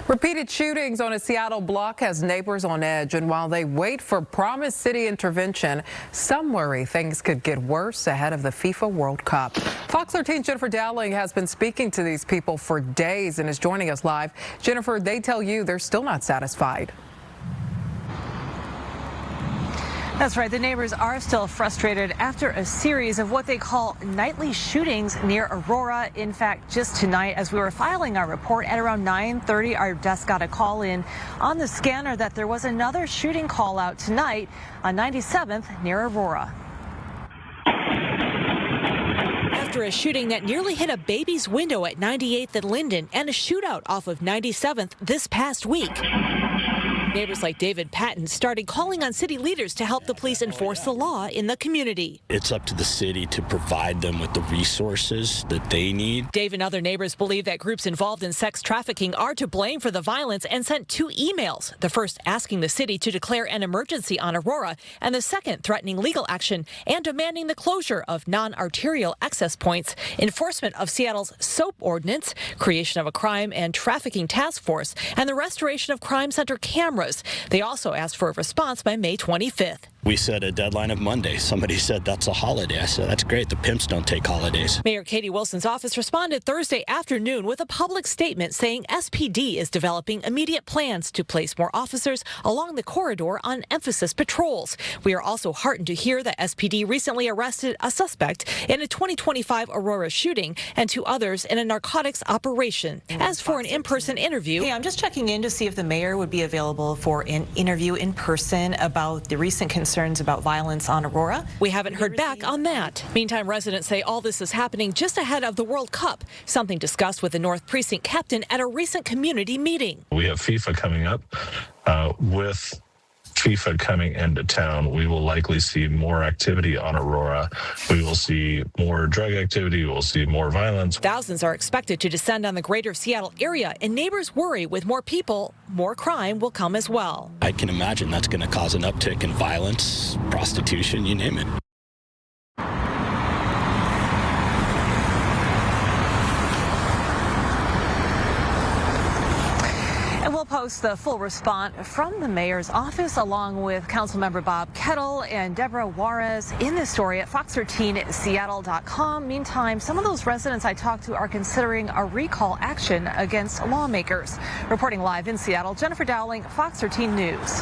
Repeated shootings on a Seattle block has neighbors on edge, and while they wait for promised city intervention, some worry things could get worse ahead of the FIFA World Cup. Fox 13's Jennifer Dowling has been speaking to these people for days and is joining us live. Jennifer, they tell you they're still not satisfied. That's right. The neighbors are still frustrated after a series of what they call nightly shootings near Aurora. In fact, just tonight, as we were filing our report at around 9:30, our desk got a call in on the scanner that there was another shooting call out tonight on 97th near Aurora. After a shooting that nearly hit a baby's window at 98th and Linden and a shootout off of 97th this past week, neighbors like David Patton started calling on city leaders to help the police enforce the law in the community. It's up to the city to provide them with the resources that they need. Dave and other neighbors believe that groups involved in sex trafficking are to blame for the violence and sent 2 emails. The first asking the city to declare an emergency on Aurora, and the second threatening legal action and demanding the closure of non-arterial access points, enforcement of Seattle's SOAP ordinance, creation of a crime and trafficking task force, and the restoration of crime center cameras. They also asked for a response by May 25th. We set a deadline of Monday. Somebody said that's a holiday. I said, that's great. The pimps don't take holidays. Mayor Katie Wilson's office responded Thursday afternoon with a public statement saying SPD is developing immediate plans to place more officers along the corridor on emphasis patrols. We are also heartened to hear that SPD recently arrested a suspect in a 2025 Aurora shooting and 2 others in a narcotics operation. As for an in-person interview, hey, I'm just checking in to see if the mayor would be available for an interview in person about the recent concerns about violence on Aurora. We haven't heard back on that. Meantime, residents say all this is happening just ahead of the World Cup, something discussed with the North Precinct captain at a recent community meeting. We have FIFA coming up. With FIFA coming into town, we will likely see more activity on Aurora. We will see more drug activity. We'll see more violence. Thousands are expected to descend on the greater Seattle area, and neighbors worry with more people, more crime will come as well. I can imagine that's going to cause an uptick in violence, prostitution, you name it. And we'll post the full response from the mayor's office along with Councilmember Bob Kettle and Deborah Juarez in this story at fox13seattle.com. Meantime, some of those residents I talked to are considering a recall action against lawmakers. Reporting live in Seattle, Jennifer Dowling, Fox 13 News.